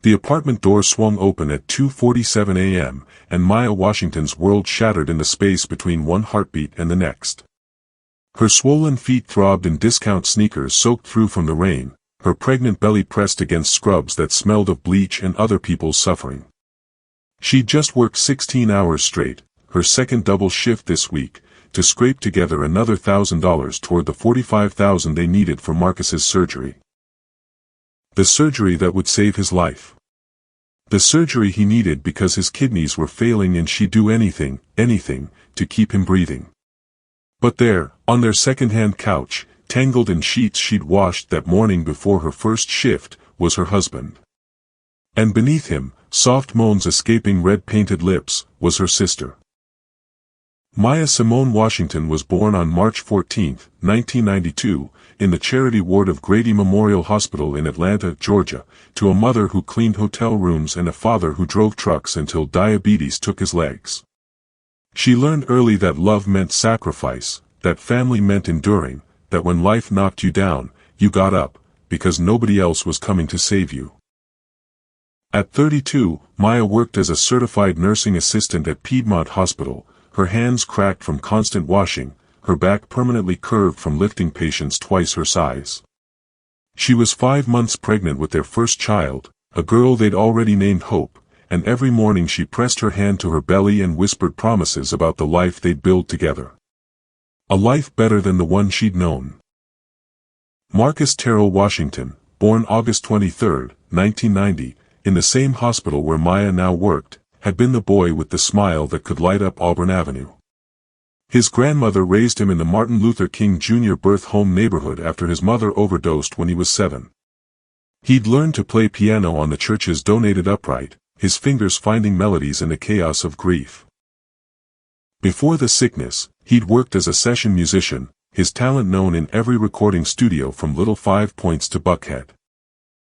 The apartment door swung open at 2:47 a.m., and Maya Washington's world shattered into space between one heartbeat and the next. Her swollen feet throbbed in discount sneakers soaked through from the rain, her pregnant belly pressed against scrubs that smelled of bleach and other people's suffering. She'd just worked 16 hours straight, her second double shift this week, to scrape together another $1,000 toward the $45,000 they needed for Marcus's surgery. The surgery that would save his life. The surgery he needed because his kidneys were failing and she'd do anything, to keep him breathing. But there, on their second-hand couch, tangled in sheets she'd washed that morning before her first shift, was her husband. And beneath him, soft moans escaping red-painted lips, was her sister. Maya Simone Washington was born on March 14, 1992, in the charity ward of Grady Memorial Hospital in Atlanta, Georgia, to a mother who cleaned hotel rooms and a father who drove trucks until diabetes took his legs. She learned early that love meant sacrifice, that family meant enduring, that when life knocked you down, you got up, because nobody else was coming to save you. At 32, Maya worked as a certified nursing assistant at Piedmont Hospital, her hands cracked from constant washing, her back permanently curved from lifting patients twice her size. She was 5 months pregnant with their first child, a girl they'd already named Hope, and every morning she pressed her hand to her belly and whispered promises about the life they'd build together. A life better than the one she'd known. Marcus Terrell Washington, born August 23, 1990, in the same hospital where Maya now worked, had been the boy with the smile that could light up Auburn Avenue. His grandmother raised him in the Martin Luther King Jr. birth home neighborhood after his mother overdosed when he was 7. He'd learned to play piano on the church's donated upright, his fingers finding melodies in the chaos of grief. Before the sickness, he'd worked as a session musician, his talent known in every recording studio from Little 5 Points to Buckhead.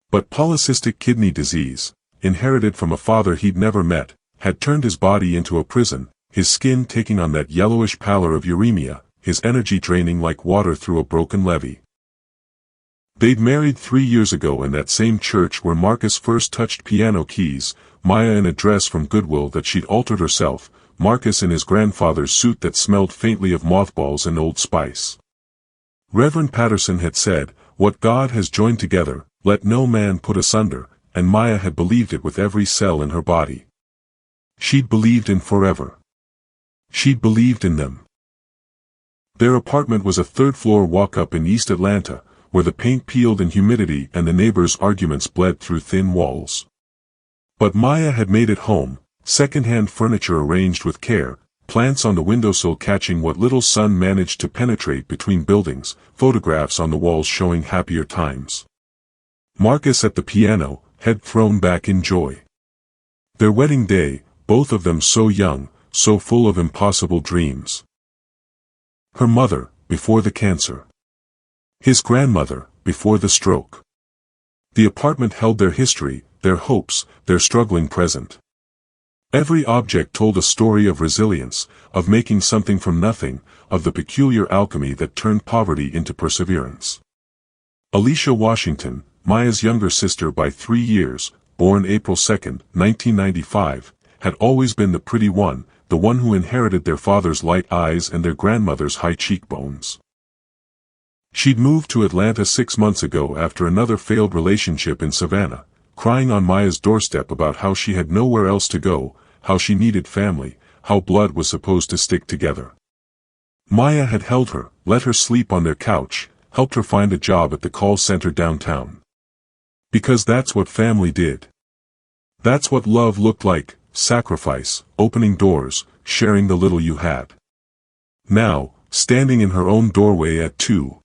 But polycystic kidney disease, inherited from a father he'd never met, had turned his body into a prison, his skin taking on that yellowish pallor of uremia, his energy draining like water through a broken levee. They'd married 3 years ago in that same church where Marcus first touched piano keys, Maya in a dress from Goodwill that she'd altered herself, Marcus in his grandfather's suit that smelled faintly of mothballs and Old Spice. Reverend Patterson had said, "What God has joined together, let no man put asunder," and Maya had believed it with every cell in her body. She'd believed in forever. She'd believed in them. Their apartment was a third-floor walk-up in East Atlanta, where the paint peeled in humidity and the neighbors' arguments bled through thin walls. But Maya had made it home, second-hand furniture arranged with care, plants on the windowsill catching what little sun managed to penetrate between buildings, photographs on the walls showing happier times. Marcus at the piano, head thrown back in joy. Their wedding day, both of them so young, so full of impossible dreams. Her mother, before the cancer. His grandmother, before the stroke. The apartment held their history, their hopes, their struggling present. Every object told a story of resilience, of making something from nothing, of the peculiar alchemy that turned poverty into perseverance. Alicia Washington, Maya's younger sister by 3 years, born April 2, 1995, had always been the pretty one, the one who inherited their father's light eyes and their grandmother's high cheekbones. She'd moved to Atlanta 6 months ago after another failed relationship in Savannah, crying on Maya's doorstep about how she had nowhere else to go, how she needed family, how blood was supposed to stick together. Maya had held her, let her sleep on their couch, helped her find a job at the call center downtown. Because that's what family did. That's what love looked like, sacrifice, opening doors, sharing the little you had. Now, standing in her own doorway at 2:47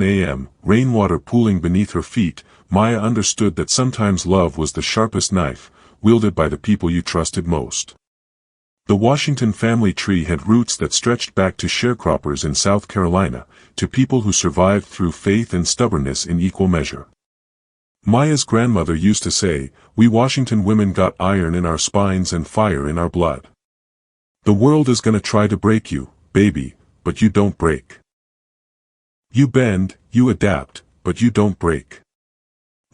a.m., rainwater pooling beneath her feet, Maya understood that sometimes love was the sharpest knife, wielded by the people you trusted most. The Washington family tree had roots that stretched back to sharecroppers in South Carolina, to people who survived through faith and stubbornness in equal measure. Maya's grandmother used to say, "We Washington women got iron in our spines and fire in our blood. The world is gonna try to break you, baby, but you don't break. You bend, you adapt, but you don't break."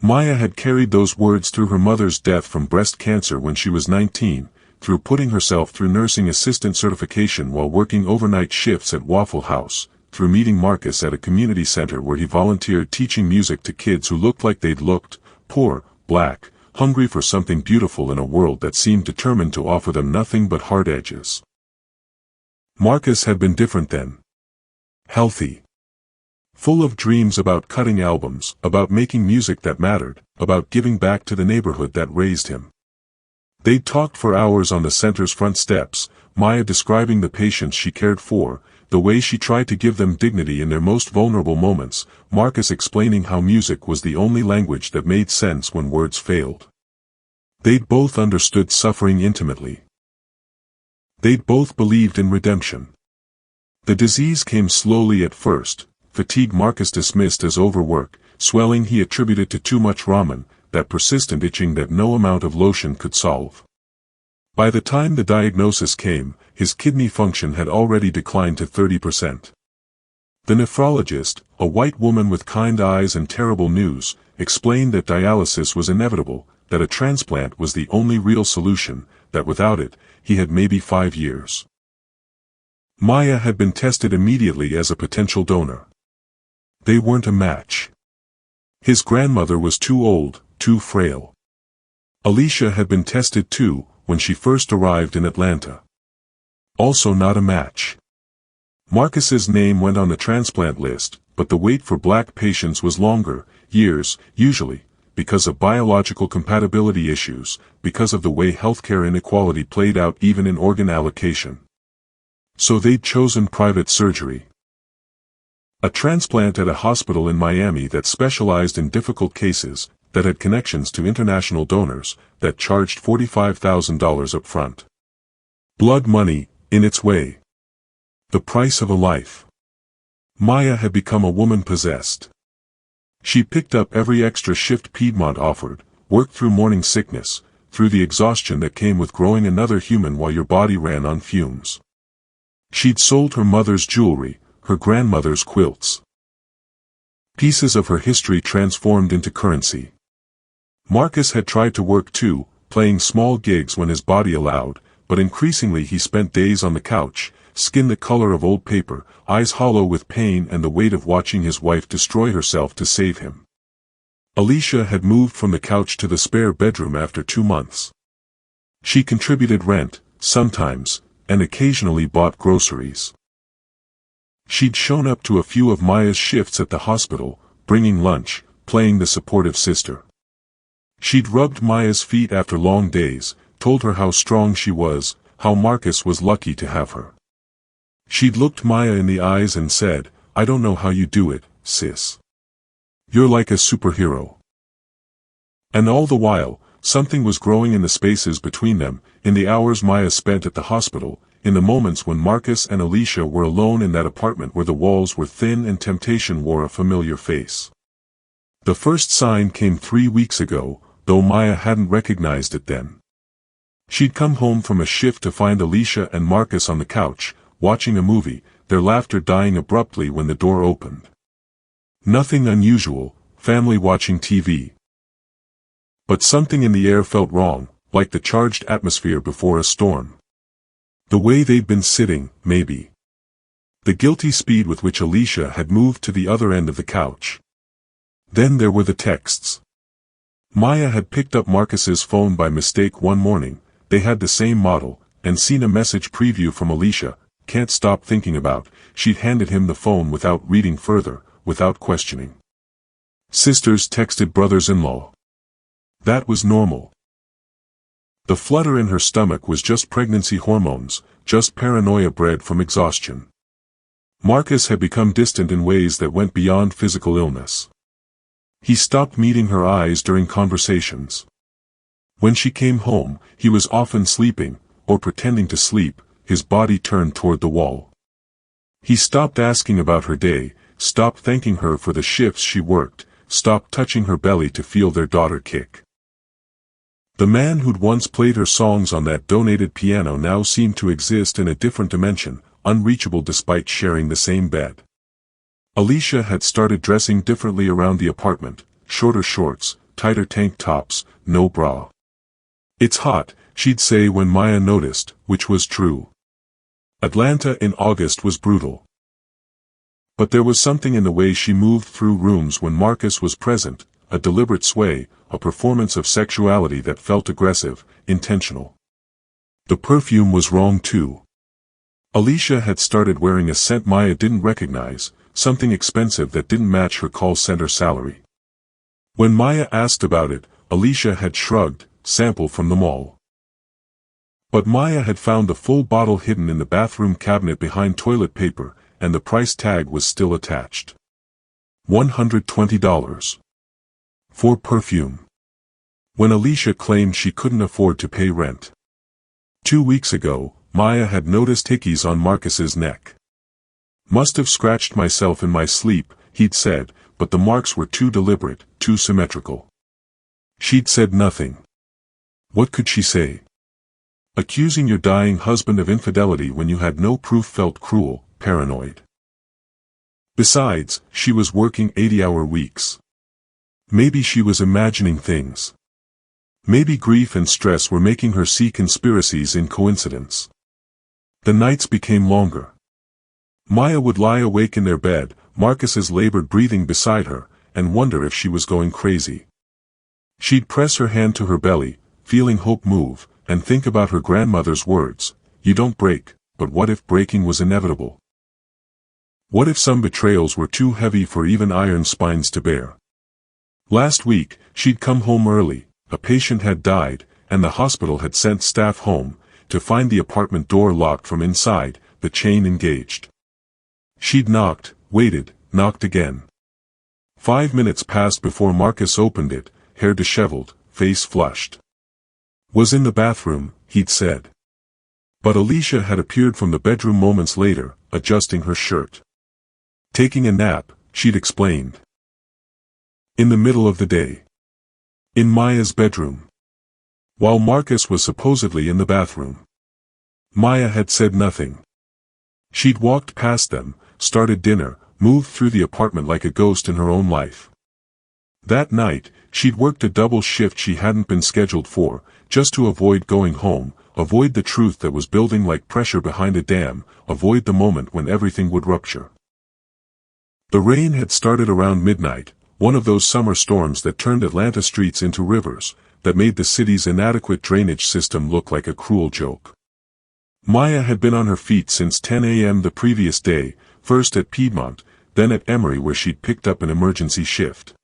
Maya had carried those words through her mother's death from breast cancer when she was 19, through putting herself through nursing assistant certification while working overnight shifts at Waffle House, through meeting Marcus at a community center where he volunteered teaching music to kids who looked like they'd looked, poor, black, hungry for something beautiful in a world that seemed determined to offer them nothing but hard edges. Marcus had been different then. Healthy. Full of dreams about cutting albums, about making music that mattered, about giving back to the neighborhood that raised him. They'd talked for hours on the center's front steps, Maya describing the patients she cared for, the way she tried to give them dignity in their most vulnerable moments, Marcus explaining how music was the only language that made sense when words failed. They'd both understood suffering intimately. They'd both believed in redemption. The disease came slowly at first, fatigue Marcus dismissed as overwork, swelling he attributed to too much ramen, that persistent itching that no amount of lotion could solve. By the time the diagnosis came, his kidney function had already declined to 30%. The nephrologist, a white woman with kind eyes and terrible news, explained that dialysis was inevitable, that a transplant was the only real solution, that without it, he had maybe 5 years. Maya had been tested immediately as a potential donor. They weren't a match. His grandmother was too old, too frail. Alicia had been tested too, when she first arrived in Atlanta. Also not a match. Marcus's name went on the transplant list, but the wait for black patients was longer, years, usually, because of biological compatibility issues, because of the way healthcare inequality played out even in organ allocation. So they'd chosen private surgery. A transplant at a hospital in Miami that specialized in difficult cases, that had connections to international donors, that charged $45,000 up front. Blood money, in its way. The price of a life. Maya had become a woman possessed. She picked up every extra shift Piedmont offered, worked through morning sickness, through the exhaustion that came with growing another human while your body ran on fumes. She'd sold her mother's jewelry, her grandmother's quilts. Pieces of her history transformed into currency. Marcus had tried to work too, playing small gigs when his body allowed, but increasingly he spent days on the couch, skin the color of old paper, eyes hollow with pain and the weight of watching his wife destroy herself to save him. Alicia had moved from the couch to the spare bedroom after 2 months. She contributed rent, sometimes, and occasionally bought groceries. She'd shown up to a few of Maya's shifts at the hospital, bringing lunch, playing the supportive sister. She'd rubbed Maya's feet after long days, told her how strong she was, how Marcus was lucky to have her. She'd looked Maya in the eyes and said, "I don't know how you do it, sis. You're like a superhero." And all the while, something was growing in the spaces between them, in the hours Maya spent at the hospital, in the moments when Marcus and Alicia were alone in that apartment where the walls were thin and temptation wore a familiar face. The first sign came 3 weeks ago, though Maya hadn't recognized it then. She'd come home from a shift to find Alicia and Marcus on the couch, watching a movie, their laughter dying abruptly when the door opened. Nothing unusual, family watching TV. But something in the air felt wrong, like the charged atmosphere before a storm. The way they'd been sitting, maybe. The guilty speed with which Alicia had moved to the other end of the couch. Then there were the texts. Maya had picked up Marcus's phone by mistake one morning, they had the same model, and seen a message preview from Alicia, "Can't stop thinking about." She'd handed him the phone without reading further, without questioning. Sisters texted brothers-in-law. That was normal. The flutter in her stomach was just pregnancy hormones, just paranoia bred from exhaustion. Marcus had become distant in ways that went beyond physical illness. He stopped meeting her eyes during conversations. When she came home, he was often sleeping, or pretending to sleep, his body turned toward the wall. He stopped asking about her day, stopped thanking her for the shifts she worked, stopped touching her belly to feel their daughter kick. The man who'd once played her songs on that donated piano now seemed to exist in a different dimension, unreachable despite sharing the same bed. Alicia had started dressing differently around the apartment, shorter shorts, tighter tank tops, no bra. "It's hot," she'd say when Maya noticed, which was true. Atlanta in August was brutal. But there was something in the way she moved through rooms when Marcus was present, a deliberate sway, a performance of sexuality that felt aggressive, intentional. The perfume was wrong too. Alicia had started wearing a scent Maya didn't recognize, something expensive that didn't match her call center salary. When Maya asked about it, Alicia had shrugged, "Sample from the mall." But Maya had found the full bottle hidden in the bathroom cabinet behind toilet paper, and the price tag was still attached. $120. For perfume. When Alicia claimed she couldn't afford to pay rent. 2 weeks ago, Maya had noticed hickeys on Marcus's neck. "Must have scratched myself in my sleep," he'd said, but the marks were too deliberate, too symmetrical. She'd said nothing. What could she say? Accusing your dying husband of infidelity when you had no proof felt cruel, paranoid. Besides, she was working 80-hour weeks. Maybe she was imagining things. Maybe grief and stress were making her see conspiracies in coincidence. The nights became longer. Maya would lie awake in their bed, Marcus's labored breathing beside her, and wonder if she was going crazy. She'd press her hand to her belly, feeling hope move, and think about her grandmother's words, "You don't break, but what if breaking was inevitable? What if some betrayals were too heavy for even iron spines to bear?" Last week, she'd come home early, a patient had died, and the hospital had sent staff home, to find the apartment door locked from inside, the chain engaged. She'd knocked, waited, knocked again. 5 minutes passed before Marcus opened it, hair disheveled, face flushed. "Was in the bathroom," he'd said. But Alicia had appeared from the bedroom moments later, adjusting her shirt. "Taking a nap," she'd explained. In the middle of the day. In Maya's bedroom. While Marcus was supposedly in the bathroom. Maya had said nothing. She'd walked past them, started dinner, moved through the apartment like a ghost in her own life. That night, she'd worked a double shift she hadn't been scheduled for, just to avoid going home, avoid the truth that was building like pressure behind a dam, avoid the moment when everything would rupture. The rain had started around midnight, one of those summer storms that turned Atlanta streets into rivers, that made the city's inadequate drainage system look like a cruel joke. Maya had been on her feet since 10 a.m. the previous day, first at Piedmont, then at Emory where she'd picked up an emergency shift.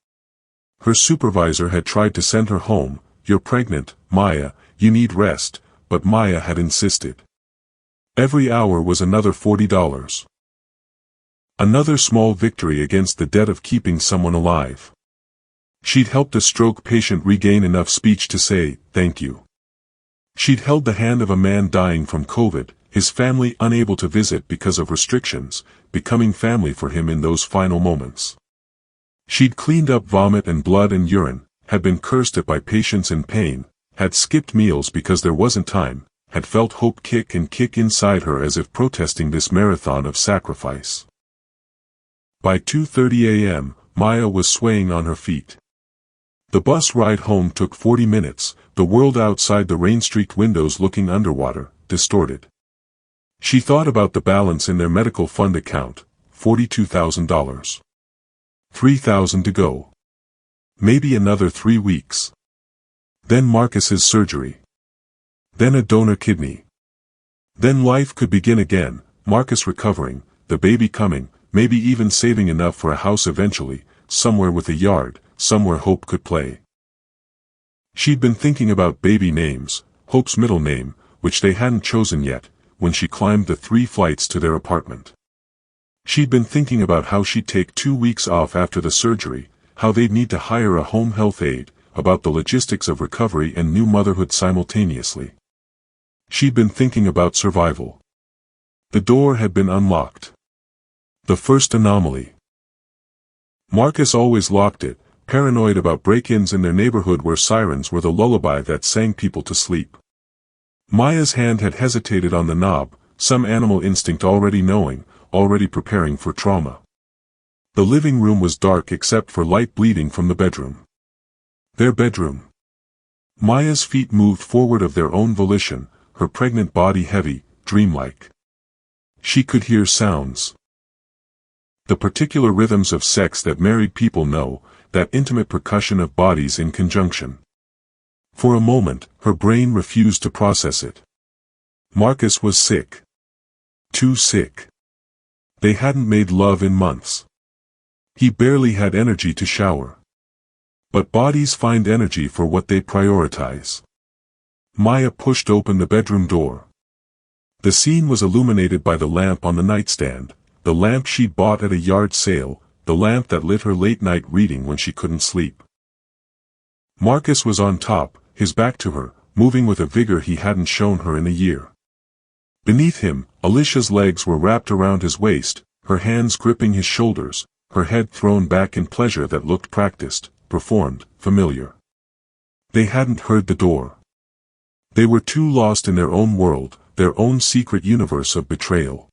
Her supervisor had tried to send her home. "You're pregnant, Maya, you need rest," but Maya had insisted. Every hour was another $40. Another small victory against the debt of keeping someone alive. She'd helped a stroke patient regain enough speech to say, "Thank you." She'd held the hand of a man dying from COVID, his family unable to visit because of restrictions, becoming family for him in those final moments. She'd cleaned up vomit and blood and urine, had been cursed at by patients in pain, had skipped meals because there wasn't time, had felt hope kick and kick inside her as if protesting this marathon of sacrifice. By 2:30 a.m., Maya was swaying on her feet. The bus ride home took 40 minutes, the world outside the rain-streaked windows looking underwater, distorted. She thought about the balance in their medical fund account, $42,000. 3,000 to go. Maybe another 3 weeks. Then Marcus's surgery. Then a donor kidney. Then life could begin again, Marcus recovering, the baby coming, maybe even saving enough for a house eventually, somewhere with a yard, somewhere Hope could play. She'd been thinking about baby names, Hope's middle name, which they hadn't chosen yet, when she climbed the 3 flights to their apartment. She'd been thinking about how she'd take 2 weeks off after the surgery, how they'd need to hire a home health aide, about the logistics of recovery and new motherhood simultaneously. She'd been thinking about survival. The door had been unlocked. The first anomaly. Marcus always locked it, paranoid about break-ins in their neighborhood where sirens were the lullaby that sang people to sleep. Maya's hand had hesitated on the knob, some animal instinct already knowing, already preparing for trauma. The living room was dark except for light bleeding from the bedroom. Their bedroom. Maya's feet moved forward of their own volition, her pregnant body heavy, dreamlike. She could hear sounds. The particular rhythms of sex that married people know, that intimate percussion of bodies in conjunction. For a moment, her brain refused to process it. Marcus was sick. Too sick. They hadn't made love in months. He barely had energy to shower. But bodies find energy for what they prioritize. Maya pushed open the bedroom door. The scene was illuminated by the lamp on the nightstand, the lamp she'd bought at a yard sale, the lamp that lit her late-night reading when she couldn't sleep. Marcus was on top, his back to her, moving with a vigor he hadn't shown her in a year. Beneath him, Alicia's legs were wrapped around his waist, her hands gripping his shoulders, her head thrown back in pleasure that looked practiced, performed, familiar. They hadn't heard the door. They were too lost in their own world, their own secret universe of betrayal.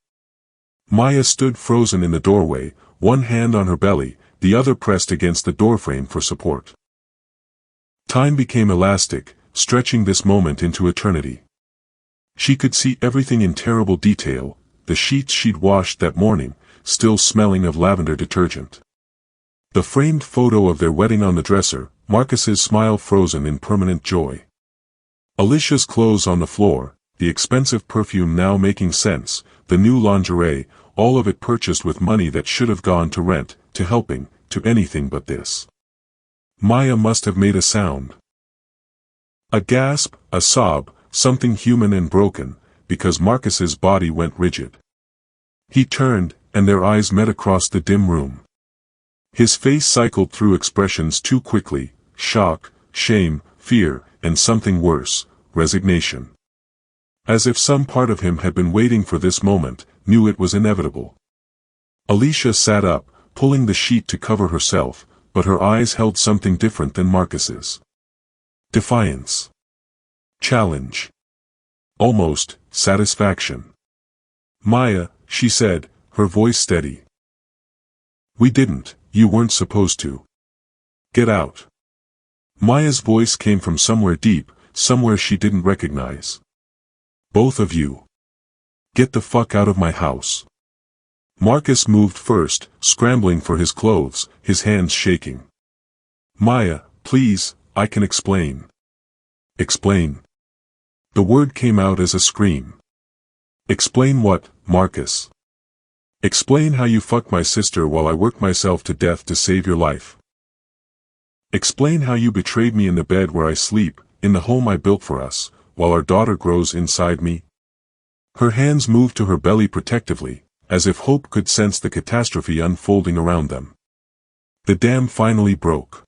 Maya stood frozen in the doorway, one hand on her belly, the other pressed against the doorframe for support. Time became elastic, stretching this moment into eternity. She could see everything in terrible detail, the sheets she'd washed that morning, still smelling of lavender detergent. The framed photo of their wedding on the dresser, Marcus's smile frozen in permanent joy. Alicia's clothes on the floor, the expensive perfume now making sense, the new lingerie, all of it purchased with money that should have gone to rent, to helping, to anything but this. Maya must have made a sound. A gasp, a sob, something human and broken, because Marcus's body went rigid. He turned, and their eyes met across the dim room. His face cycled through expressions too quickly, shock, shame, fear, and something worse, resignation. As if some part of him had been waiting for this moment, knew it was inevitable. Alicia sat up, pulling the sheet to cover herself, but her eyes held something different than Marcus's. Defiance. Challenge. Almost, satisfaction. Maya, she said, her voice steady. We didn't, you weren't supposed to. Get out. Maya's voice came from somewhere deep, somewhere she didn't recognize. Both of you. Get the fuck out of my house. Marcus moved first, scrambling for his clothes, his hands shaking. Maya, please, I can explain. Explain. The word came out as a scream. Explain what, Marcus? Explain how you fucked my sister while I worked myself to death to save your life. Explain how you betrayed me in the bed where I sleep, in the home I built for us, while our daughter grows inside me. Her hands moved to her belly protectively, as if hope could sense the catastrophe unfolding around them. The dam finally broke.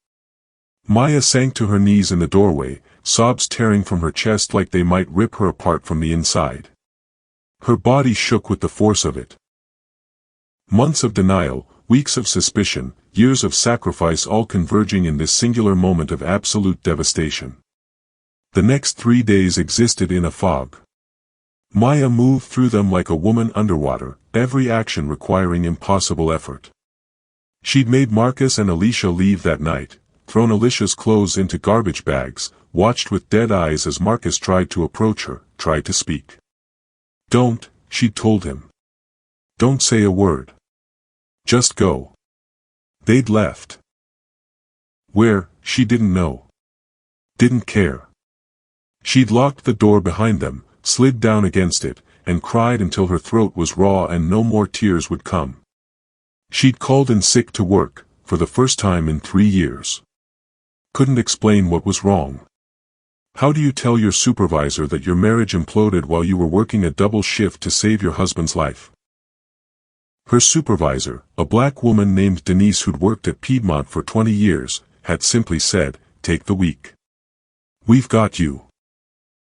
Maya sank to her knees in the doorway, sobs tearing from her chest like they might rip her apart from the inside. Her body shook with the force of it. Months of denial, weeks of suspicion, years of sacrifice all converging in this singular moment of absolute devastation. The next 3 days existed in a fog. Maya moved through them like a woman underwater, every action requiring impossible effort. She'd made Marcus and Alicia leave that night, thrown Alicia's clothes into garbage bags, watched with dead eyes as Marcus tried to approach her, tried to speak. Don't, she'd told him. Don't say a word. Just go. They'd left. Where, she didn't know. Didn't care. She'd locked the door behind them, slid down against it, and cried until her throat was raw and no more tears would come. She'd called in sick to work, for the first time in 3 years. Couldn't explain what was wrong. How do you tell your supervisor that your marriage imploded while you were working a double shift to save your husband's life? Her supervisor, a black woman named Denise who'd worked at Piedmont for 20 years, had simply said, take the week. We've got you.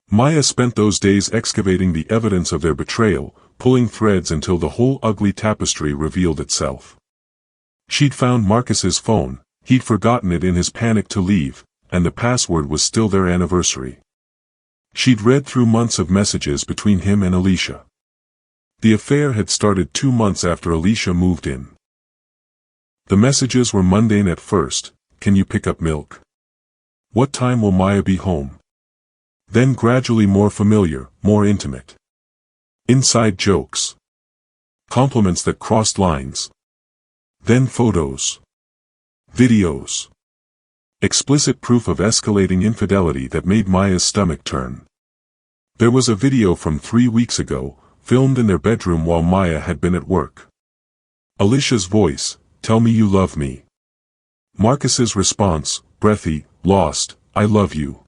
Maya spent those days excavating the evidence of their betrayal, pulling threads until the whole ugly tapestry revealed itself. She'd found Marcus's phone, he'd forgotten it in his panic to leave, and the password was still their anniversary. She'd read through months of messages between him and Alicia. The affair had started 2 months after Alicia moved in. The messages were mundane at first. Can you pick up milk? What time will Maya be home? Then gradually more familiar, more intimate. Inside jokes. Compliments that crossed lines. Then photos. Videos. Explicit proof of escalating infidelity that made Maya's stomach turn. There was a video from 3 weeks ago, filmed in their bedroom while Maya had been at work. Alicia's voice, "Tell me you love me." Marcus's response, breathy, lost, "I love you."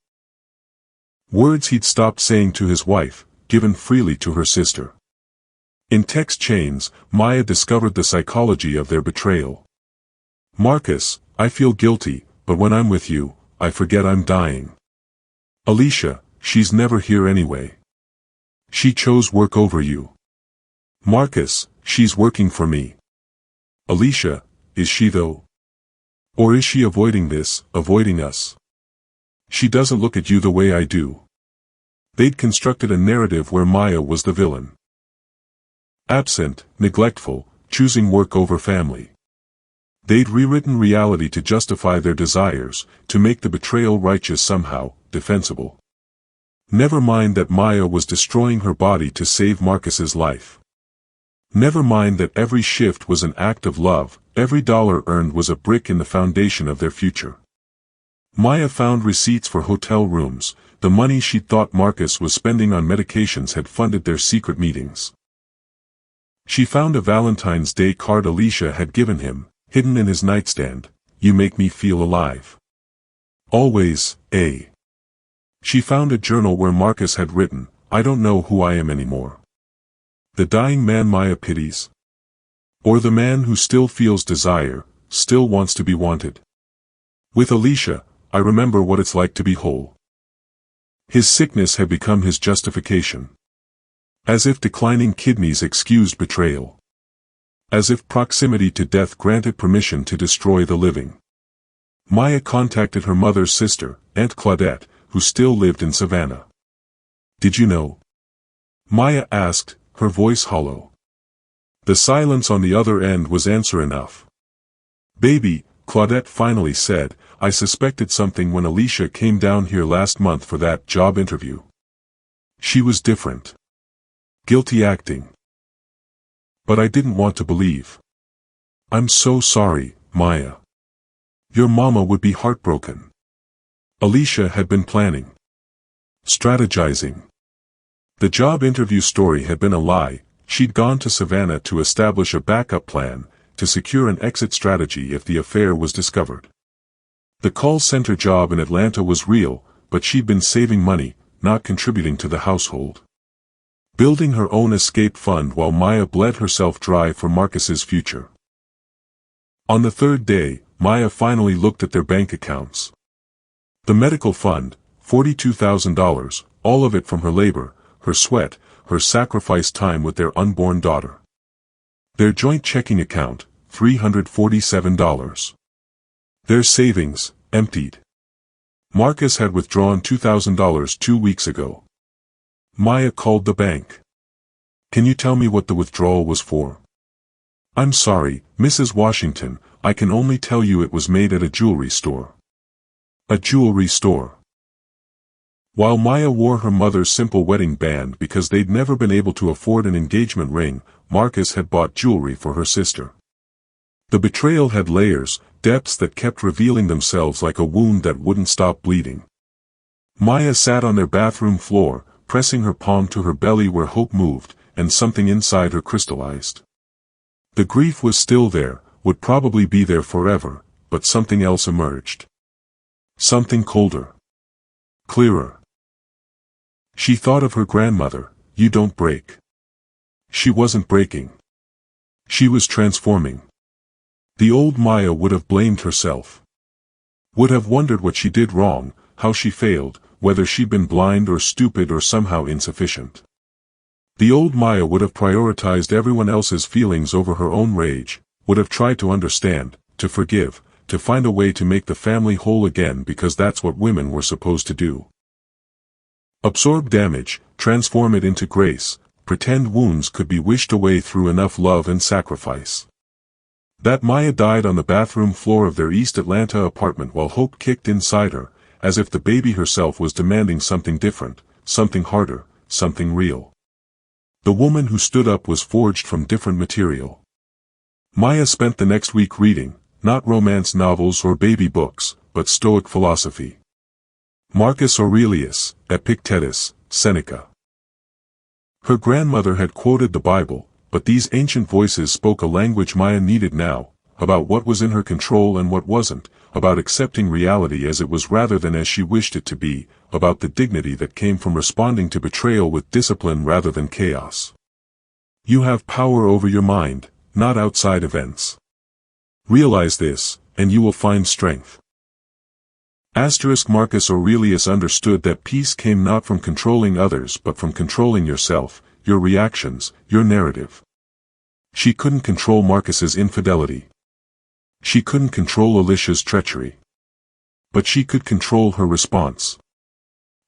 Words he'd stopped saying to his wife, given freely to her sister. In text chains, Maya discovered the psychology of their betrayal. Marcus, "I feel guilty, but when I'm with you, I forget I'm dying." Alicia, "She's never here anyway. She chose work over you." Marcus, "She's working for me." Alicia, "Is she though? Or is she avoiding this, avoiding us? She doesn't look at you the way I do." They'd constructed a narrative where Maya was the villain. Absent, neglectful, choosing work over family. They'd rewritten reality to justify their desires, to make the betrayal righteous somehow, defensible. Never mind that Maya was destroying her body to save Marcus's life. Never mind that every shift was an act of love, every dollar earned was a brick in the foundation of their future. Maya found receipts for hotel rooms. The money she'd thought Marcus was spending on medications had funded their secret meetings. She found a Valentine's Day card Alicia had given him, hidden in his nightstand. "You make me feel alive. Always, A." She found a journal where Marcus had written, "I don't know who I am anymore." The dying man Maya pities? Or the man who still feels desire, still wants to be wanted? With Alicia, I remember what it's like to be whole. His sickness had become his justification. As if declining kidneys excused betrayal. As if proximity to death granted permission to destroy the living. Maya contacted her mother's sister, Aunt Claudette, who still lived in Savannah. "Did you know?" Maya asked, her voice hollow. The silence on the other end was answer enough. "Baby," Claudette finally said, "I suspected something when Alicia came down here last month for that job interview. She was different. Guilty acting. But I didn't want to believe. I'm so sorry, Maya. Your mama would be heartbroken." Alicia had been planning. Strategizing. The job interview story had been a lie. She'd gone to Savannah to establish a backup plan, to secure an exit strategy if the affair was discovered. The call center job in Atlanta was real, but she'd been saving money, not contributing to the household. Building her own escape fund while Maya bled herself dry for Marcus's future. On the third day, Maya finally looked at their bank accounts. The medical fund, $42,000, all of it from her labor, her sweat, her sacrificed time with their unborn daughter. Their joint checking account, $347. Their savings, emptied. Marcus had withdrawn $2,000 2 weeks ago. Maya called the bank. "Can you tell me what the withdrawal was for?" "I'm sorry, Mrs. Washington, I can only tell you it was made at a jewelry store." A jewelry store. While Maya wore her mother's simple wedding band because they'd never been able to afford an engagement ring, Marcus had bought jewelry for her sister. The betrayal had layers, depths that kept revealing themselves like a wound that wouldn't stop bleeding. Maya sat on their bathroom floor, pressing her palm to her belly where hope moved, and something inside her crystallized. The grief was still there, would probably be there forever, but something else emerged. Something colder. Clearer. She thought of her grandmother, "You don't break." She wasn't breaking. She was transforming. The old Maya would have blamed herself. Would have wondered what she did wrong, how she failed, whether she'd been blind or stupid or somehow insufficient. The old Maya would have prioritized everyone else's feelings over her own rage, would have tried to understand, to forgive, to find a way to make the family whole again because that's what women were supposed to do. Absorb damage, transform it into grace, pretend wounds could be wished away through enough love and sacrifice. That Maya died on the bathroom floor of their East Atlanta apartment while hope kicked inside her, as if the baby herself was demanding something different, something harder, something real. The woman who stood up was forged from different material. Maya spent the next week reading, not romance novels or baby books, but Stoic philosophy. Marcus Aurelius, Epictetus, Seneca. Her grandmother had quoted the Bible, but these ancient voices spoke a language Maya needed now, about what was in her control and what wasn't, about accepting reality as it was rather than as she wished it to be, about the dignity that came from responding to betrayal with discipline rather than chaos. You have power over your mind, not outside events. Realize this, and you will find strength. Marcus Aurelius understood that peace came not from controlling others but from controlling yourself, your reactions, your narrative. She couldn't control Marcus's infidelity. She couldn't control Alicia's treachery. But she could control her response.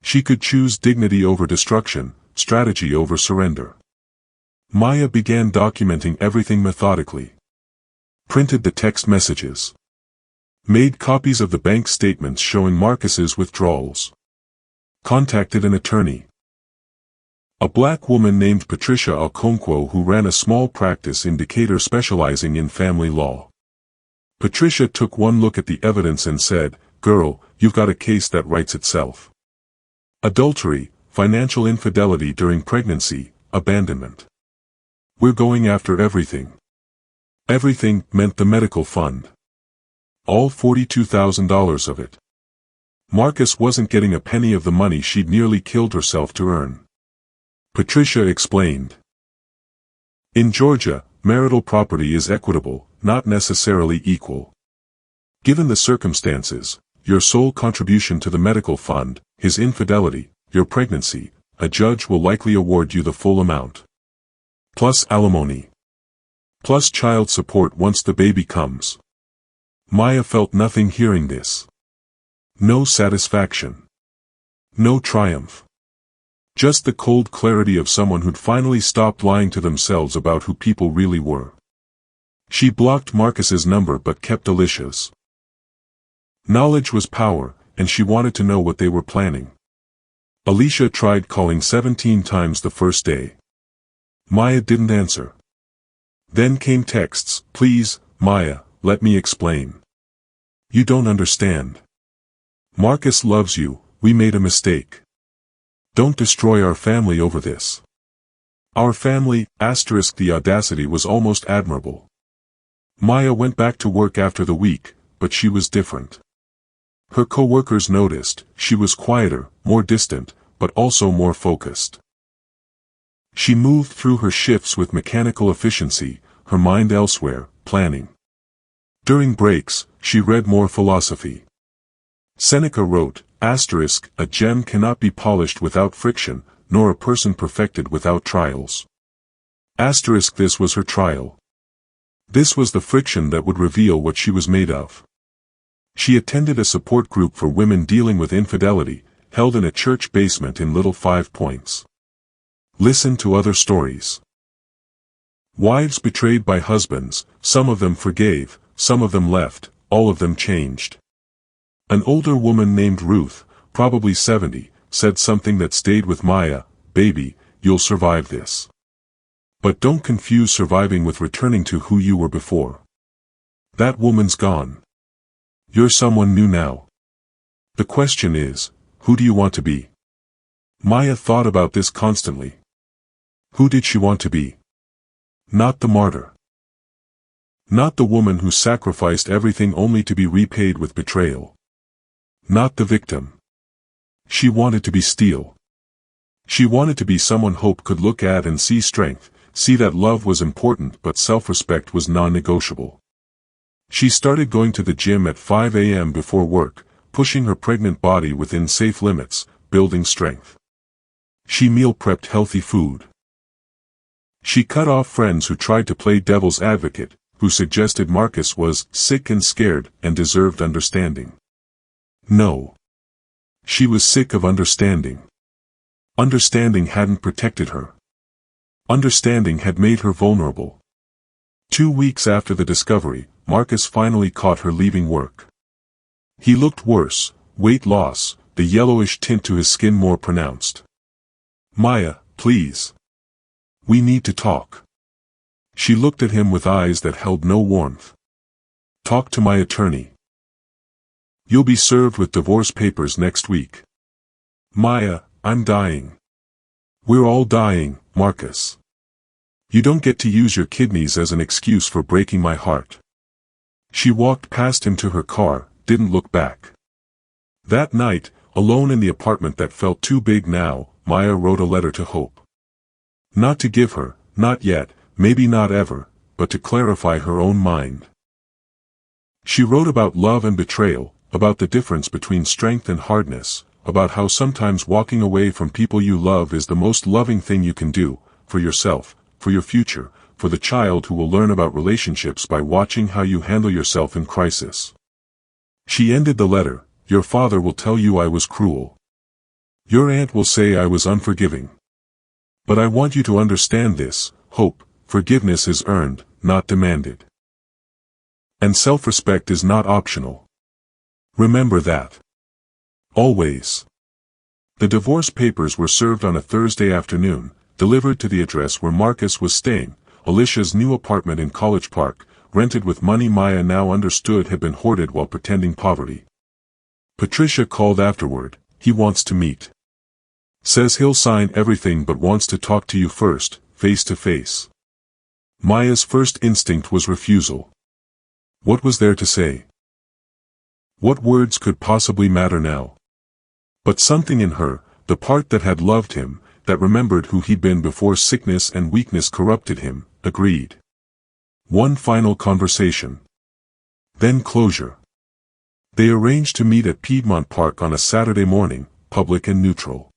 She could choose dignity over destruction, strategy over surrender. Maya began documenting everything methodically. Printed the text messages. Made copies of the bank statements showing Marcus's withdrawals. Contacted an attorney. A black woman named Patricia Okonkwo who ran a small practice in Decatur specializing in family law. Patricia took one look at the evidence and said, "Girl, you've got a case that writes itself. Adultery, financial infidelity during pregnancy, abandonment. We're going after everything." Everything meant the medical fund. All $42,000 of it. Marcus wasn't getting a penny of the money she'd nearly killed herself to earn. Patricia explained. In Georgia, marital property is equitable, not necessarily equal. Given the circumstances, your sole contribution to the medical fund, his infidelity, your pregnancy, a judge will likely award you the full amount. Plus alimony. Plus child support once the baby comes. Maya felt nothing hearing this. No satisfaction. No triumph. Just the cold clarity of someone who'd finally stopped lying to themselves about who people really were. She blocked Marcus's number but kept Alicia's. Knowledge was power, and she wanted to know what they were planning. Alicia tried calling 17 times the first day. Maya didn't answer. Then came texts, "Please, Maya, let me explain. You don't understand. Marcus loves you, we made a mistake. Don't destroy our family over this." Our family, the audacity was almost admirable. Maya went back to work after the week, but she was different. Her co-workers noticed, she was quieter, more distant, but also more focused. She moved through her shifts with mechanical efficiency, her mind elsewhere, planning. During breaks, she read more philosophy. Seneca wrote, "A gem cannot be polished without friction, nor a person perfected without trials." This was her trial. This was the friction that would reveal what she was made of. She attended a support group for women dealing with infidelity, held in a church basement in Little 5 Points. Listen to other stories. Wives betrayed by husbands, some of them forgave, some of them left, all of them changed. An older woman named Ruth, probably 70, said something that stayed with Maya, "Baby, you'll survive this. But don't confuse surviving with returning to who you were before. That woman's gone. You're someone new now. The question is, who do you want to be?" Maya thought about this constantly. Who did she want to be? Not the martyr. Not the woman who sacrificed everything only to be repaid with betrayal. Not the victim. She wanted to be Steele. She wanted to be someone Hope could look at and see strength, see that love was important but self-respect was non-negotiable. She started going to the gym at 5 a.m. before work, pushing her pregnant body within safe limits, building strength. She meal prepped healthy food. She cut off friends who tried to play devil's advocate, who suggested Marcus was sick and scared and deserved understanding. No. She was sick of understanding. Understanding hadn't protected her. Understanding had made her vulnerable. 2 weeks after the discovery, Marcus finally caught her leaving work. He looked worse, weight loss, the yellowish tint to his skin more pronounced. "Maya, please. We need to talk." She looked at him with eyes that held no warmth. "Talk to my attorney. You'll be served with divorce papers next week." "Maya, I'm dying." "We're all dying, Marcus. You don't get to use your kidneys as an excuse for breaking my heart." She walked past him to her car, didn't look back. That night, alone in the apartment that felt too big now, Maya wrote a letter to Hope. Not to give her, not yet, maybe not ever, but to clarify her own mind. She wrote about love and betrayal, about the difference between strength and hardness, about how sometimes walking away from people you love is the most loving thing you can do, for yourself, for your future, for the child who will learn about relationships by watching how you handle yourself in crisis. She ended the letter, "Your father will tell you I was cruel. Your aunt will say I was unforgiving. But I want you to understand this, Hope, forgiveness is earned, not demanded. And self-respect is not optional. Remember that. Always." The divorce papers were served on a Thursday afternoon, delivered to the address where Marcus was staying, Alicia's new apartment in College Park, rented with money Maya now understood had been hoarded while pretending poverty. Patricia called afterward, "He wants to meet. Says he'll sign everything but wants to talk to you first, face to face." Maya's first instinct was refusal. What was there to say? What words could possibly matter now? But something in her, the part that had loved him, that remembered who he'd been before sickness and weakness corrupted him, agreed. One final conversation. Then closure. They arranged to meet at Piedmont Park on a Saturday morning, public and neutral.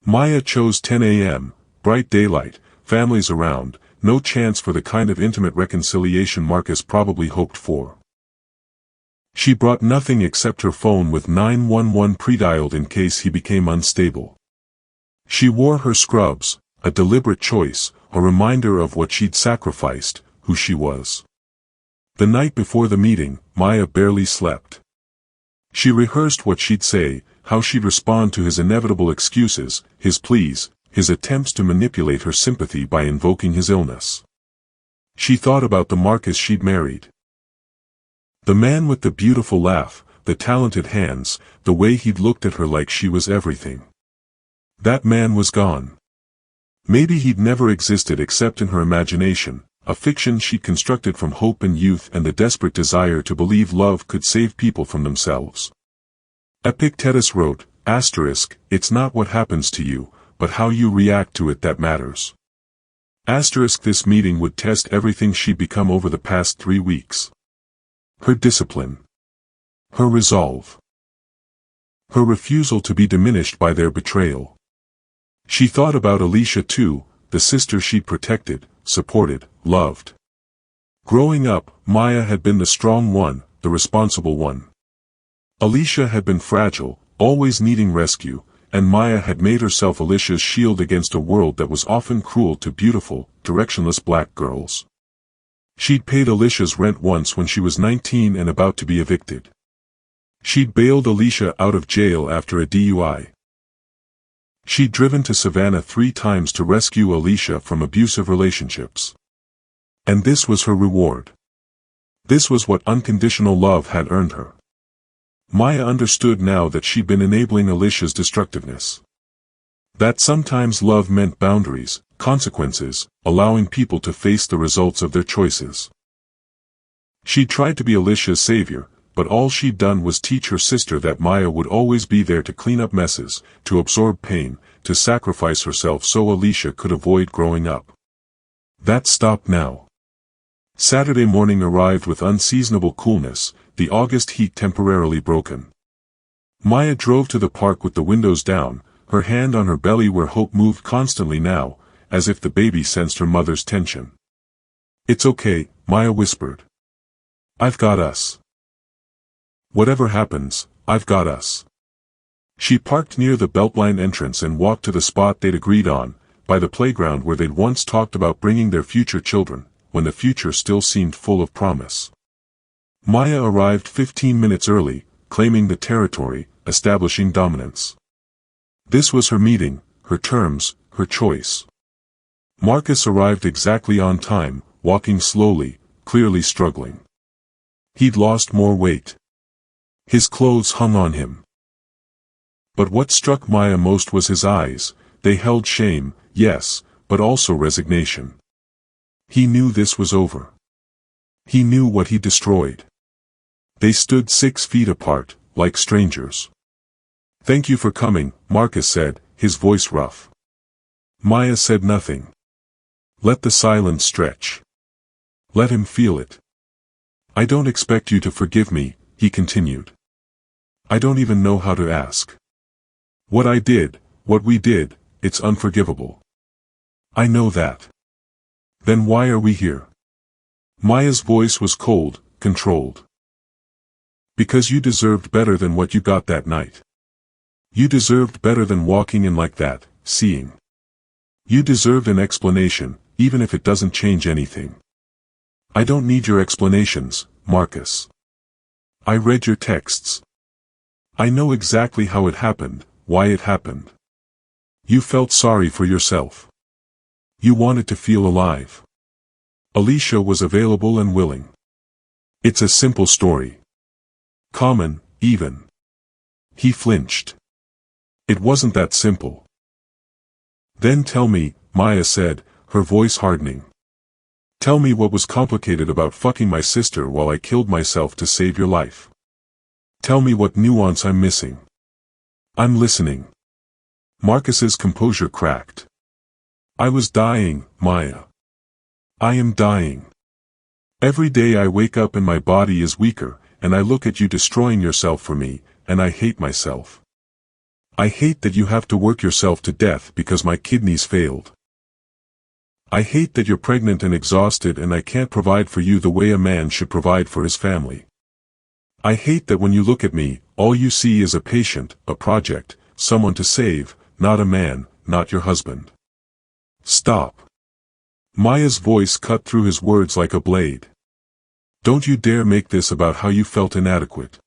Maya chose 10 a.m., bright daylight, families around, no chance for the kind of intimate reconciliation Marcus probably hoped for. She brought nothing except her phone with 911 pre-dialed in case he became unstable. She wore her scrubs, a deliberate choice, a reminder of what she'd sacrificed, who she was. The night before the meeting, Maya barely slept. She rehearsed what she'd say, how she'd respond to his inevitable excuses, his pleas, his attempts to manipulate her sympathy by invoking his illness. She thought about the Marcus she'd married. The man with the beautiful laugh, the talented hands, the way he'd looked at her like she was everything. That man was gone. Maybe he'd never existed except in her imagination, a fiction she'd constructed from hope and youth and the desperate desire to believe love could save people from themselves. Epictetus wrote, "It's not what happens to you, but how you react to it that matters." This meeting would test everything she'd become over the past 3 weeks. Her discipline. Her resolve. Her refusal to be diminished by their betrayal. She thought about Alicia too, the sister she'd protected, supported, loved. Growing up, Maya had been the strong one, the responsible one. Alicia had been fragile, always needing rescue, and Maya had made herself Alicia's shield against a world that was often cruel to beautiful, directionless black girls. She'd paid Alicia's rent once when she was 19 and about to be evicted. She'd bailed Alicia out of jail after a DUI. She'd driven to Savannah 3 times to rescue Alicia from abusive relationships. And this was her reward. This was what unconditional love had earned her. Maya understood now that she'd been enabling Alicia's destructiveness. That sometimes love meant boundaries, consequences, allowing people to face the results of their choices. She'd tried to be Alicia's savior, but all she'd done was teach her sister that Maya would always be there to clean up messes, to absorb pain, to sacrifice herself so Alicia could avoid growing up. That stopped now. Saturday morning arrived with unseasonable coolness, the August heat temporarily broken. Maya drove to the park with the windows down, her hand on her belly where Hope moved constantly now, as if the baby sensed her mother's tension. "It's okay," Maya whispered. "I've got us. Whatever happens, I've got us." She parked near the Beltline entrance and walked to the spot they'd agreed on, by the playground where they'd once talked about bringing their future children, when the future still seemed full of promise. Maya arrived 15 minutes early, claiming the territory, establishing dominance. This was her meeting, her terms, her choice. Marcus arrived exactly on time, walking slowly, clearly struggling. He'd lost more weight. His clothes hung on him. But what struck Maya most was his eyes. They held shame, yes, but also resignation. He knew this was over. He knew what he destroyed. They stood 6 feet apart, like strangers. "Thank you for coming," Marcus said, his voice rough. Maya said nothing. Let the silence stretch. Let him feel it. "I don't expect you to forgive me," he continued. "I don't even know how to ask. What I did, what we did, it's unforgivable. I know that. Then why are we here?" Maya's voice was cold, controlled. "Because you deserved better than what you got that night. You deserved better than walking in like that, seeing. You deserved an explanation, even if it doesn't change anything. I don't need your explanations, Marcus. I read your texts. I know exactly how it happened, why it happened. You felt sorry for yourself. You wanted to feel alive. Alicia was available and willing. It's a simple story. Common, even." He flinched. "It wasn't that simple." "Then tell me," Maya said, her voice hardening. "Tell me what was complicated about fucking my sister while I killed myself to save your life. Tell me what nuance I'm missing. I'm listening." Marcus's composure cracked. "I was dying, Maya. I am dying. Every day I wake up and my body is weaker, and I look at you destroying yourself for me, and I hate myself. I hate that you have to work yourself to death because my kidneys failed. I hate that you're pregnant and exhausted and I can't provide for you the way a man should provide for his family. I hate that when you look at me, all you see is a patient, a project, someone to save, not a man, not your husband. Stop." Maya's voice cut through his words like a blade. "Don't you dare make this about how you felt inadequate.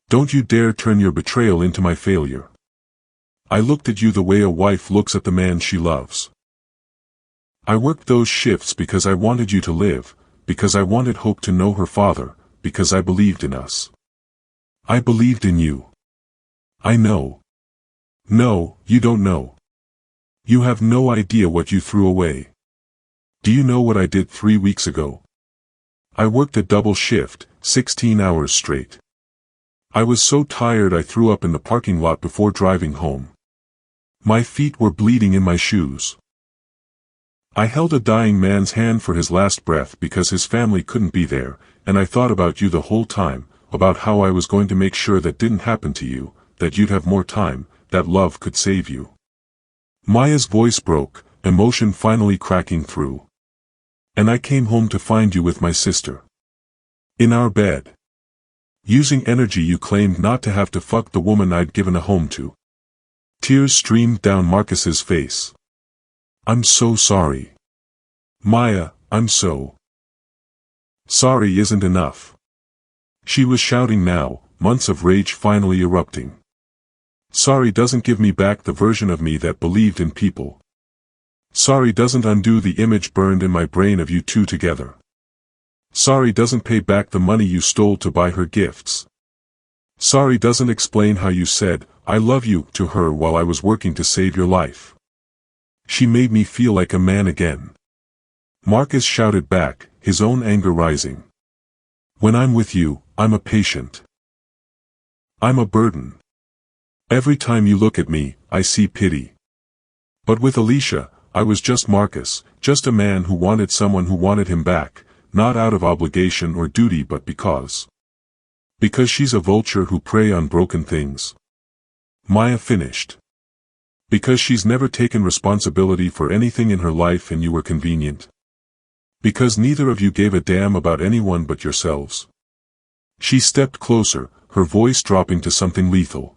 Don't you dare turn your betrayal into my failure. I looked at you the way a wife looks at the man she loves. I worked those shifts because I wanted you to live, because I wanted Hope to know her father, because I believed in us. I believed in you. I know. No, you don't know. You have no idea what you threw away. Do you know what I did 3 weeks ago? I worked a double shift, 16 hours straight. I was so tired I threw up in the parking lot before driving home. My feet were bleeding in my shoes. I held a dying man's hand for his last breath because his family couldn't be there, and I thought about you the whole time, about how I was going to make sure that didn't happen to you, that you'd have more time, that love could save you." Maya's voice broke, emotion finally cracking through. "And I came home to find you with my sister. In our bed. Using energy you claimed not to have to fuck the woman I'd given a home to." Tears streamed down Marcus's face. "I'm so sorry. Maya, I'm so sorry isn't enough." She was shouting now, months of rage finally erupting. "Sorry doesn't give me back the version of me that believed in people. Sorry doesn't undo the image burned in my brain of you two together. Sorry doesn't pay back the money you stole to buy her gifts. Sorry doesn't explain how you said, 'I love you' to her while I was working to save your life. She made me feel like a man again." Marcus shouted back, his own anger rising. "When I'm with you, I'm a patient. I'm a burden. Every time you look at me, I see pity. But with Alicia, I was just Marcus, just a man who wanted someone who wanted him back, not out of obligation or duty but because she's a vulture who prey on broken things." Maya finished. "Because she's never taken responsibility for anything in her life and you were convenient. Because neither of you gave a damn about anyone but yourselves." She stepped closer, her voice dropping to something lethal.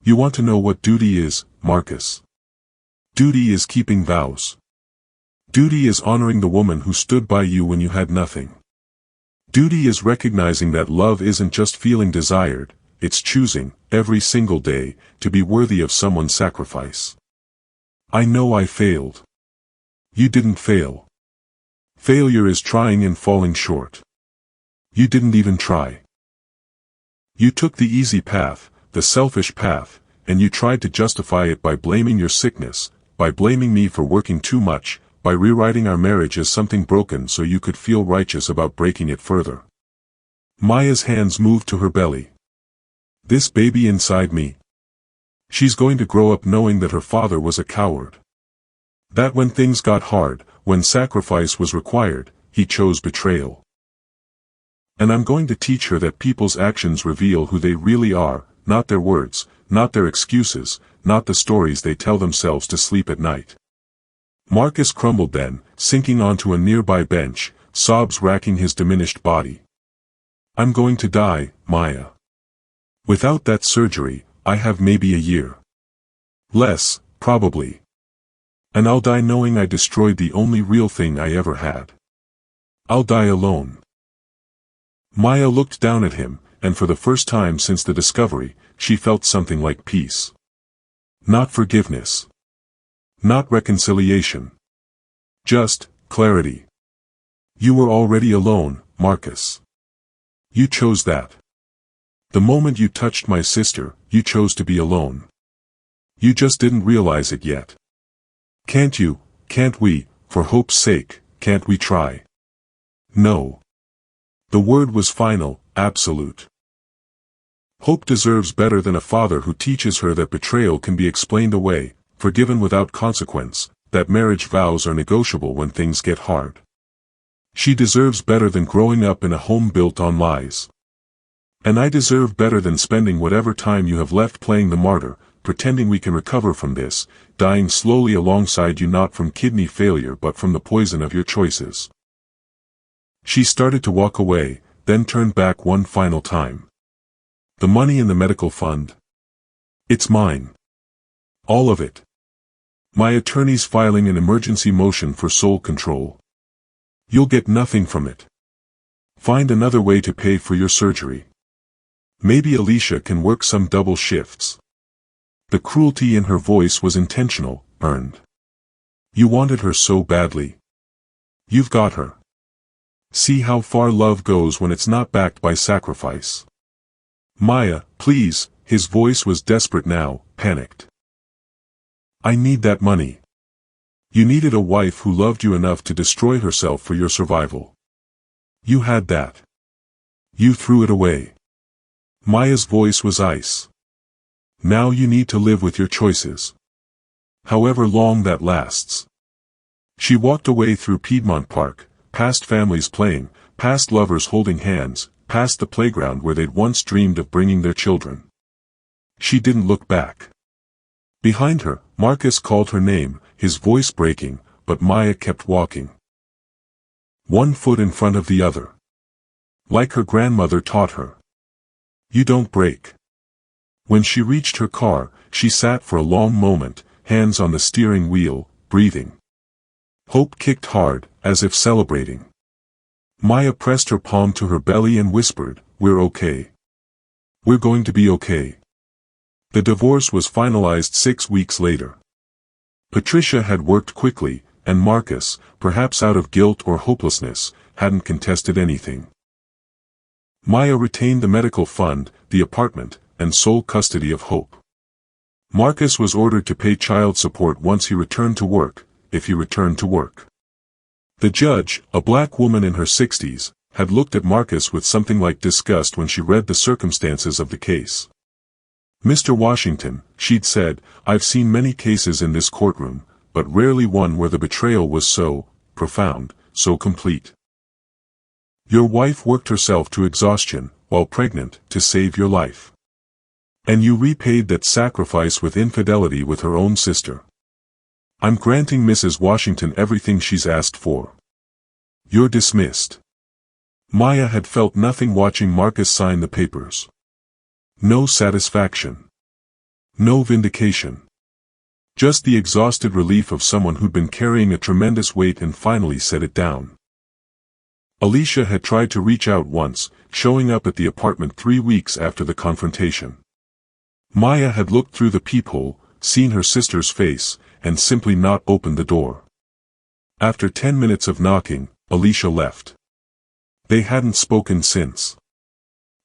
"You want to know what duty is, Marcus? Duty is keeping vows. Duty is honoring the woman who stood by you when you had nothing. Duty is recognizing that love isn't just feeling desired, it's choosing, every single day, to be worthy of someone's sacrifice. I know I failed. You didn't fail. Failure is trying and falling short. You didn't even try. You took the easy path, the selfish path, and you tried to justify it by blaming your sickness, by blaming me for working too much, by rewriting our marriage as something broken so you could feel righteous about breaking it further. Maya's hands moved to her belly. This baby inside me. She's going to grow up knowing that her father was a coward. That when things got hard, when sacrifice was required, he chose betrayal. And I'm going to teach her that people's actions reveal who they really are, not their words, not their excuses, not the stories they tell themselves to sleep at night. Marcus crumbled then, sinking onto a nearby bench, sobs racking his diminished body. I'm going to die, Maya. Without that surgery, I have maybe a year. Less, probably. And I'll die knowing I destroyed the only real thing I ever had. I'll die alone. Maya looked down at him, and for the first time since the discovery, she felt something like peace. Not forgiveness. Not reconciliation. Just clarity. You were already alone, Marcus. You chose that. The moment you touched my sister, you chose to be alone. You just didn't realize it yet. Can't you, can't we, for hope's sake, can't we try? No. The word was final, absolute. Hope deserves better than a father who teaches her that betrayal can be explained away, forgiven without consequence, that marriage vows are negotiable when things get hard. She deserves better than growing up in a home built on lies. And I deserve better than spending whatever time you have left playing the martyr, pretending we can recover from this, dying slowly alongside you not from kidney failure but from the poison of your choices. She started to walk away, then turned back one final time. The money in the medical fund? It's mine. All of it. My attorney's filing an emergency motion for sole control. You'll get nothing from it. Find another way to pay for your surgery. Maybe Alicia can work some double shifts. The cruelty in her voice was intentional, earned. You wanted her so badly. You've got her. See how far love goes when it's not backed by sacrifice. Maya, please, his voice was desperate now, panicked. I need that money. You needed a wife who loved you enough to destroy herself for your survival. You had that. You threw it away. Maya's voice was ice. Now you need to live with your choices. However long that lasts. She walked away through Piedmont Park, past families playing, past lovers holding hands, past the playground where they'd once dreamed of bringing their children. She didn't look back. Behind her, Marcus called her name, his voice breaking, but Maya kept walking. One foot in front of the other. Like her grandmother taught her. You don't break. When she reached her car, she sat for a long moment, hands on the steering wheel, breathing. Hope kicked hard, as if celebrating. Maya pressed her palm to her belly and whispered, "We're okay. We're going to be okay." The divorce was finalized 6 weeks later. Patricia had worked quickly, and Marcus, perhaps out of guilt or hopelessness, hadn't contested anything. Maya retained the medical fund, the apartment, and sole custody of Hope. Marcus was ordered to pay child support once he returned to work, if he returned to work. The judge, a black woman in her 60s, had looked at Marcus with something like disgust when she read the circumstances of the case. "Mr. Washington," she'd said, "I've seen many cases in this courtroom, but rarely one where the betrayal was so profound, so complete. Your wife worked herself to exhaustion, while pregnant, to save your life. And you repaid that sacrifice with infidelity with her own sister. I'm granting Mrs. Washington everything she's asked for. You're dismissed." Maya had felt nothing watching Marcus sign the papers. No satisfaction. No vindication. Just the exhausted relief of someone who'd been carrying a tremendous weight and finally set it down. Alicia had tried to reach out once, showing up at the apartment 3 weeks after the confrontation. Maya had looked through the peephole, seen her sister's face, and simply not opened the door. After 10 minutes of knocking, Alicia left. They hadn't spoken since.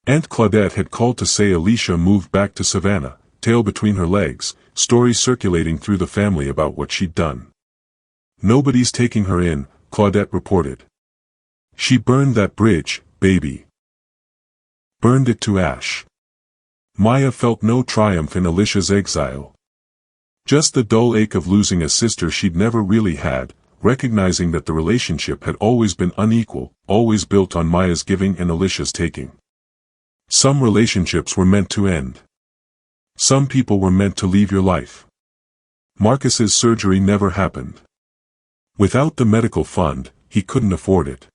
Aunt Claudette had called to say Alicia moved back to Savannah, tail between her legs, stories circulating through the family about what she'd done. "Nobody's taking her in," Claudette reported. "She burned that bridge, baby. Burned it to ash." Maya felt no triumph in Alicia's exile. Just the dull ache of losing a sister she'd never really had, recognizing that the relationship had always been unequal, always built on Maya's giving and Alicia's taking. Some relationships were meant to end. Some people were meant to leave your life. Marcus's surgery never happened. Without the medical fund, he couldn't afford it.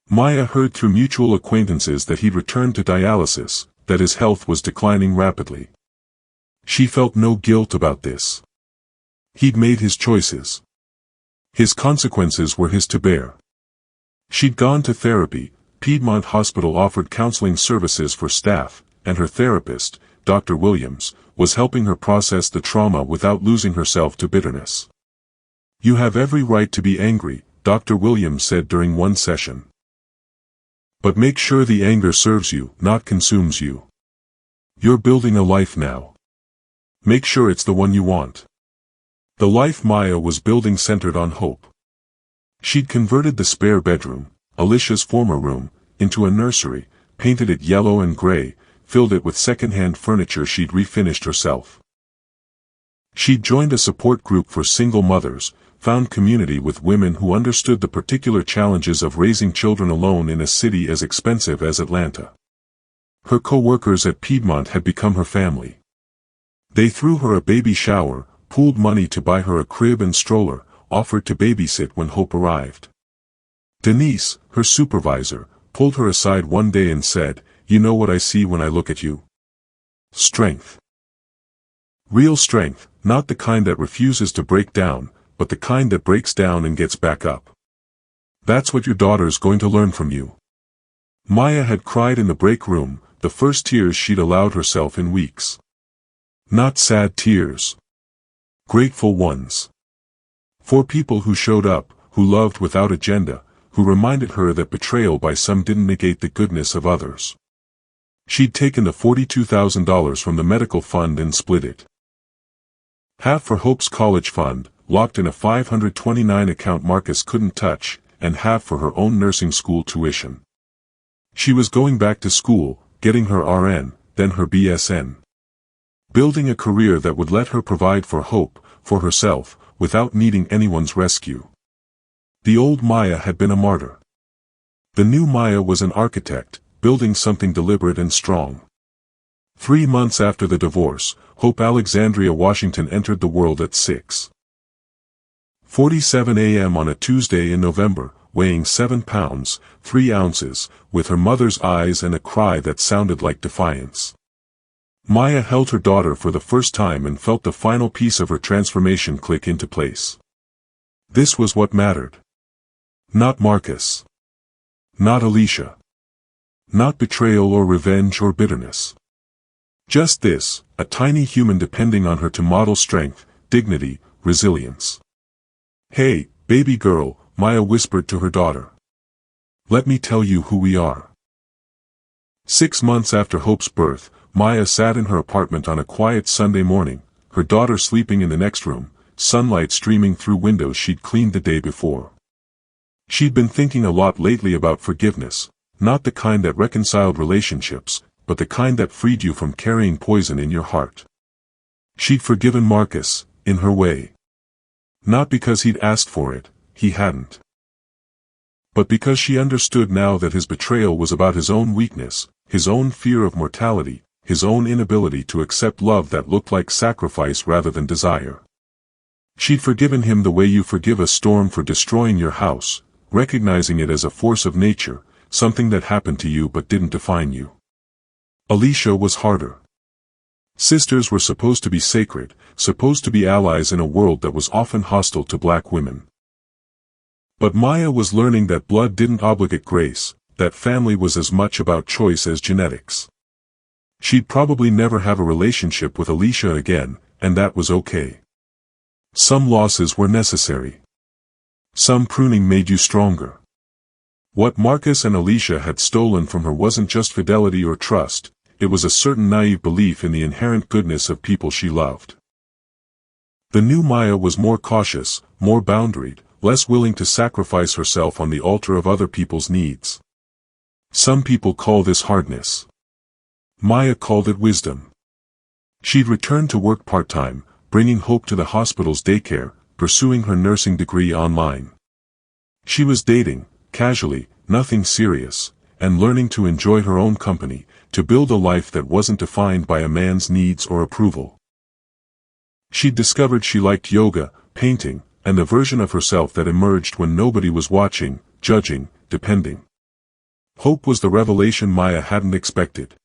Maya heard through mutual acquaintances that he'd returned to dialysis, that his health was declining rapidly. She felt no guilt about this. He'd made his choices. His consequences were his to bear. She'd gone to therapy. Piedmont Hospital offered counseling services for staff, and her therapist, Dr. Williams, was helping her process the trauma without losing herself to bitterness. "You have every right to be angry," Dr. Williams said during one session. "But make sure the anger serves you, not consumes you. You're building a life now. Make sure it's the one you want." The life Maya was building centered on hope. She'd converted the spare bedroom, Alicia's former room, into a nursery, painted it yellow and gray, filled it with second-hand furniture she'd refinished herself. She'd joined a support group for single mothers, found community with women who understood the particular challenges of raising children alone in a city as expensive as Atlanta. Her co-workers at Piedmont had become her family. They threw her a baby shower, pooled money to buy her a crib and stroller, offered to babysit when Hope arrived. Denise, her supervisor, pulled her aside one day and said, "You know what I see when I look at you? Strength. Real strength, not the kind that refuses to break down, but the kind that breaks down and gets back up. That's what your daughter's going to learn from you." Maya had cried in the break room, the first tears she'd allowed herself in weeks. Not sad tears. Grateful ones. For people who showed up, who loved without agenda, who reminded her that betrayal by some didn't negate the goodness of others. She'd taken the $42,000 from the medical fund and split it. Half for Hope's college fund, locked in a 529 account Marcus couldn't touch, and half for her own nursing school tuition. She was going back to school, getting her RN, then her BSN. Building a career that would let her provide for Hope, for herself, without needing anyone's rescue. The old Maya had been a martyr. The new Maya was an architect, building something deliberate and strong. 3 months after the divorce, Hope Alexandria Washington entered the world at 6:47 a.m. on a Tuesday in November, weighing 7 pounds, 3 ounces, with her mother's eyes and a cry that sounded like defiance. Maya held her daughter for the first time and felt the final piece of her transformation click into place. This was what mattered. Not Marcus. Not Alicia. Not betrayal or revenge or bitterness. Just this, a tiny human depending on her to model strength, dignity, resilience. "Hey, baby girl," Maya whispered to her daughter. "Let me tell you who we are." 6 months after Hope's birth, Maya sat in her apartment on a quiet Sunday morning, her daughter sleeping in the next room, sunlight streaming through windows she'd cleaned the day before. She'd been thinking a lot lately about forgiveness, not the kind that reconciled relationships, but the kind that freed you from carrying poison in your heart. She'd forgiven Marcus, in her way. Not because he'd asked for it, he hadn't. But because she understood now that his betrayal was about his own weakness, his own fear of mortality, his own inability to accept love that looked like sacrifice rather than desire. She'd forgiven him the way you forgive a storm for destroying your house, recognizing it as a force of nature, something that happened to you but didn't define you. Alicia was harder. Sisters were supposed to be sacred, supposed to be allies in a world that was often hostile to black women. But Maya was learning that blood didn't obligate grace, that family was as much about choice as genetics. She'd probably never have a relationship with Alicia again, and that was okay. Some losses were necessary. Some pruning made you stronger. What Marcus and Alicia had stolen from her wasn't just fidelity or trust, it was a certain naive belief in the inherent goodness of people she loved. The new Maya was more cautious, more boundaried, less willing to sacrifice herself on the altar of other people's needs. Some people call this hardness. Maya called it wisdom. She'd returned to work part-time, bringing hope to the hospital's daycare, pursuing her nursing degree online. She was dating, casually, nothing serious, and learning to enjoy her own company, to build a life that wasn't defined by a man's needs or approval. She'd discovered she liked yoga, painting, and the version of herself that emerged when nobody was watching, judging, depending. Hope was the revelation Maya hadn't expected.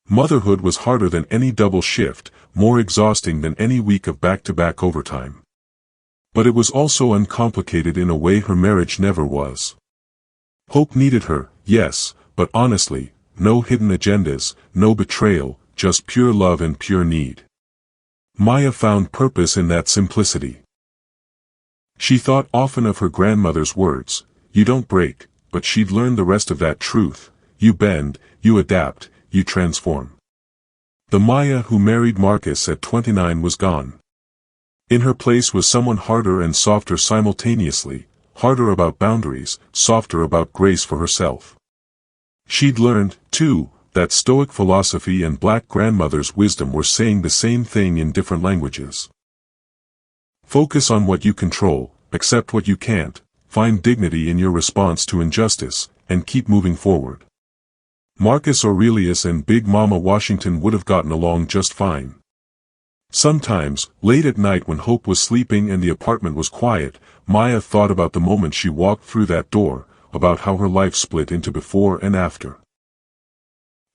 Motherhood was harder than any double shift, more exhausting than any week of back-to-back overtime. But it was also uncomplicated in a way her marriage never was. Hope needed her, yes, but honestly, no hidden agendas, no betrayal, just pure love and pure need. Maya found purpose in that simplicity. She thought often of her grandmother's words, "You don't break," but she'd learned the rest of that truth: you bend, you adapt, you transform. The Maya who married Marcus at 29 was gone. In her place was someone harder and softer simultaneously, harder about boundaries, softer about grace for herself. She'd learned, too, that Stoic philosophy and Black grandmother's wisdom were saying the same thing in different languages. Focus on what you control, accept what you can't, find dignity in your response to injustice, and keep moving forward. Marcus Aurelius and Big Mama Washington would have gotten along just fine. Sometimes, late at night when Hope was sleeping and the apartment was quiet, Maya thought about the moment she walked through that door, about how her life split into before and after.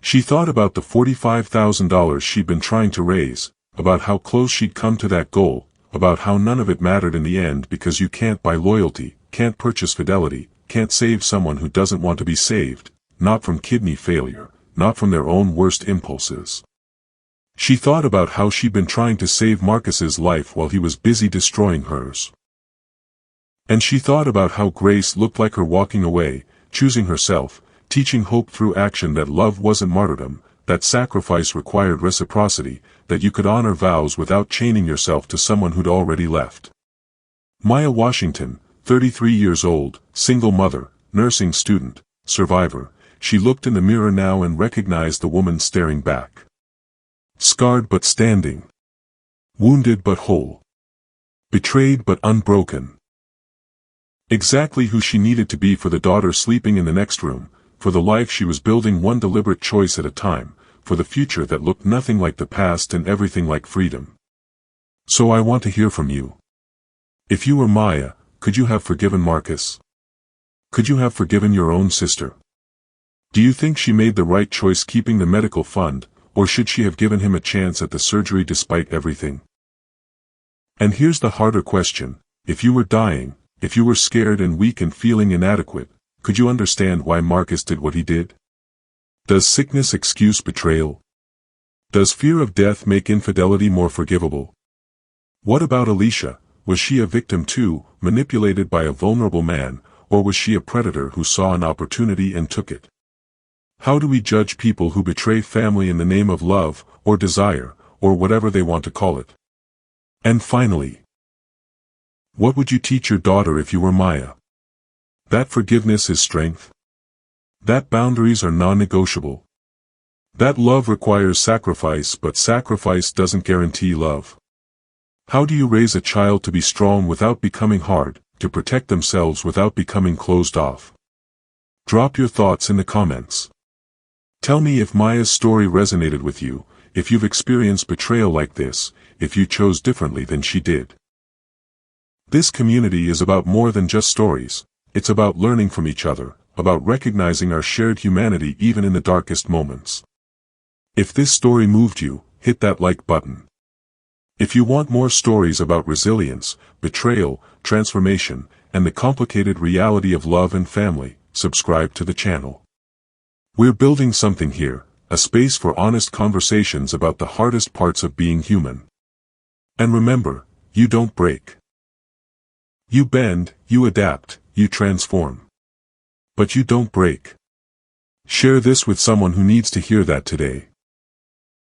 She thought about the $45,000 she'd been trying to raise, about how close she'd come to that goal, about how none of it mattered in the end because you can't buy loyalty, can't purchase fidelity, can't save someone who doesn't want to be saved, not from kidney failure, not from their own worst impulses. She thought about how she'd been trying to save Marcus's life while he was busy destroying hers. And she thought about how Grace looked like her walking away, choosing herself, teaching Hope through action that love wasn't martyrdom, that sacrifice required reciprocity, that you could honor vows without chaining yourself to someone who'd already left. Maya Washington, 33 years old, single mother, nursing student, survivor, she looked in the mirror now and recognized the woman staring back. Scarred but standing. Wounded but whole. Betrayed but unbroken. Exactly who she needed to be for the daughter sleeping in the next room, for the life she was building one deliberate choice at a time, for the future that looked nothing like the past and everything like freedom. So I want to hear from you. If you were Maya, could you have forgiven Marcus? Could you have forgiven your own sister? Do you think she made the right choice keeping the medical fund, or should she have given him a chance at the surgery despite everything? And here's the harder question: if you were dying, if you were scared and weak and feeling inadequate, could you understand why Marcus did what he did? Does sickness excuse betrayal? Does fear of death make infidelity more forgivable? What about Alicia? Was she a victim too, manipulated by a vulnerable man, or was she a predator who saw an opportunity and took it? How do we judge people who betray family in the name of love, or desire, or whatever they want to call it? And finally, what would you teach your daughter if you were Maya? That forgiveness is strength. That boundaries are non-negotiable. That love requires sacrifice, but sacrifice doesn't guarantee love. How do you raise a child to be strong without becoming hard, to protect themselves without becoming closed off? Drop your thoughts in the comments. Tell me if Maya's story resonated with you, if you've experienced betrayal like this, if you chose differently than she did. This community is about more than just stories. It's about learning from each other, about recognizing our shared humanity even in the darkest moments. If this story moved you, hit that like button. If you want more stories about resilience, betrayal, transformation, and the complicated reality of love and family, subscribe to the channel. We're building something here, a space for honest conversations about the hardest parts of being human. And remember, you don't break. You bend, you adapt, you transform. But you don't break. Share this with someone who needs to hear that today.